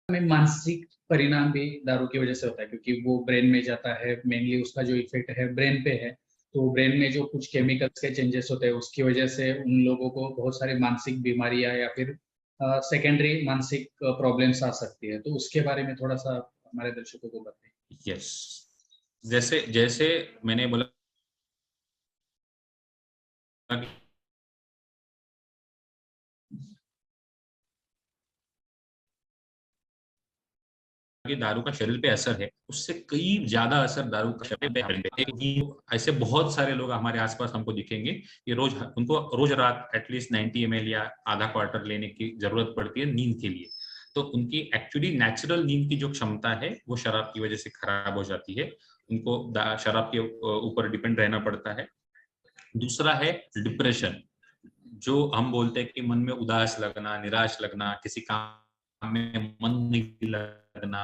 में मानसिक परिणाम भी दारू की वजह से होता है, क्योंकि वो ब्रेन में जाता है, मेनली उसका जो इफेक्ट है ब्रेन पे है। तो ब्रेन में जो कुछ केमिकल्स के चेंजेस होते हैं उसकी वजह से उन लोगों को बहुत सारी मानसिक बीमारियां या फिर सेकेंडरी मानसिक प्रॉब्लम्स आ सकती है। तो उसके बारे में थोड़ा सा हमारे दर्शकों को बताइए। यस, जैसे जैसे मैंने बोला कि दारू का शरीर पे असर है, उससे कई ज्यादा असर दारू का शरीर पे है। ऐसे बहुत सारे लोग हमारे आसपास हमको दिखेंगे कि रोज उनको रोज रात एटलीस्ट 90 ml या आधा क्वार्टर लेने की जरूरत पड़ती है नींद के लिए। तो उनकी एक्चुअली नेचुरल नींद की जो क्षमता है वो शराब की वजह से खराब हो जाती है। उनको शराब के ऊपर डिपेंड रहना पड़ता है। दूसरा है डिप्रेशन, जो हम बोलते हैं कि मन में उदास लगना, निराश लगना, किसी काम में मन नहीं लगना,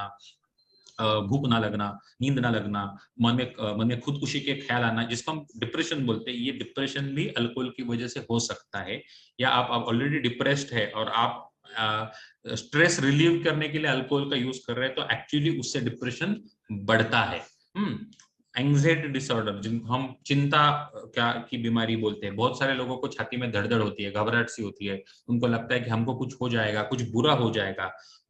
भूख ना लगना, नींद ना लगना, मन में खुदकुशी के ख्याल आना, जिसको हम डिप्रेशन बोलते हैं। ये डिप्रेशन भी अल्कोहल की वजह से हो सकता है। या आप ऑलरेडी डिप्रेस्ड है और आप स्ट्रेस रिलीव करने के लिए अल्कोहल का यूज कर रहे हैं, तो एक्चुअली उससे डिप्रेशन बढ़ता है। एंग्जाइटी डिसऑर्डर, जिनको हम चिंता क्या की बीमारी बोलते हैं। बहुत सारे लोगों को छाती में धड़धड़ होती है, घबराहट सी होती है, उनको लगता है कि हमको कुछ हो जाएगा, कुछ बुरा हो जाएगा,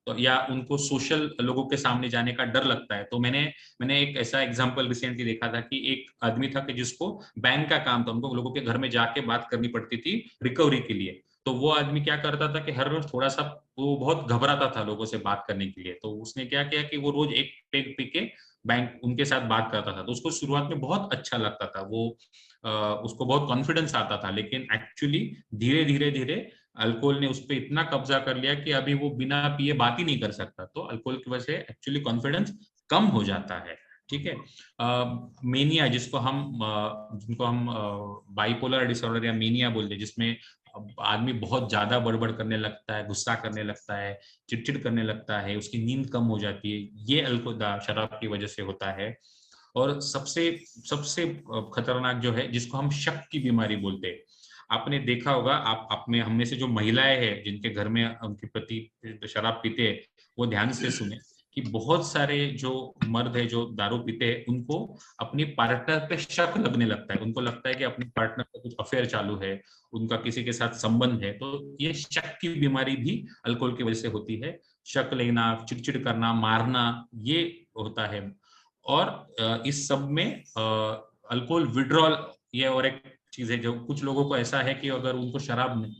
तो या उनको सोशल लोगों के सामने जाने का डर लगता है। तो मैंने एक ऐसा एग्जांपल रिसेंटली देखा था कि एक आदमी था कि जिसको बैंक का काम था, उनको लोगों के घर में जाके बात करनी पड़ती थी रिकवरी के लिए। तो वो आदमी क्या करता था कि हर रोज थोड़ा सा, वो बहुत घबराता था लोगों से बात करने के लिए। तो उसने क्या किया कि वो रोज एक पेग पी के बैंक उनके साथ बात करता था। तो उसको शुरुआत में बहुत अच्छा लगता था, वो उसको बहुत कॉन्फिडेंस आता था। लेकिन एक्चुअली धीरे धीरे धीरे अल्कोहल ने उस पर इतना कब्जा कर लिया कि अभी वो बिना पिए बात ही नहीं कर सकता। तो अल्कोहल की वजह से एक्चुअली कॉन्फिडेंस कम हो जाता है। ठीक है। मेनिया, जिनको हम बाइपोलर डिसऑर्डर या मेनिया बोलते हैं, जिसमें आदमी बहुत ज्यादा बड़बड़ करने लगता है, गुस्सा करने लगता है, चिड़चिड़ करने लगता है, उसकी नींद कम हो जाती है, ये अल्कोहल शराब की वजह से होता है। और सबसे सबसे खतरनाक जो है, जिसको हम शक की बीमारी बोलते हैं। आपने देखा होगा, आप में हम में से जो महिलाएं हैं जिनके घर में उनके पति शराब पीते हैं, वो ध्यान से सुने कि बहुत सारे जो मर्द है जो दारू पीते हैं, उनको अपनी पार्टनर पे शक लगने लगता है। उनको लगता है कि अपने पार्टनर का कुछ अफेयर चालू है, उनका किसी के साथ संबंध है। तो ये शक की बीमारी भी अल्कोहल की वजह से होती है। शक लेना, चिड़चिड़ करना, मारना, ये होता है। और इस सब में अल्कोहल विड्रॉल, ये और एक चीज है। जो कुछ लोगों को ऐसा है कि अगर उनको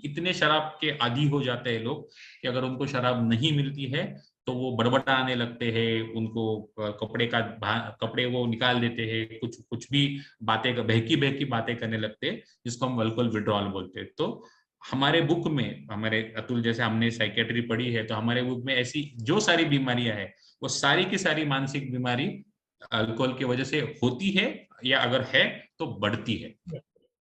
इतने शराब के आदी हो जाते हैं लोग कि अगर उनको शराब नहीं मिलती है तो वो बड़बड़ाने लगते हैं। उनको कपड़े वो निकाल देते हैं, कुछ कुछ भी बातें, बहकी बहकी बातें करने लगते हैं, जिसको हम अल्कोहल विड्रॉल बोलते हैं। तो हमारे बुक में, हमारे अतुल जैसे हमने साइकेट्री पढ़ी है, तो हमारे बुक में ऐसी जो सारी बीमारियां हैं, वो सारी की सारी मानसिक बीमारी अल्कोहल की वजह से होती है, या अगर है तो बढ़ती है।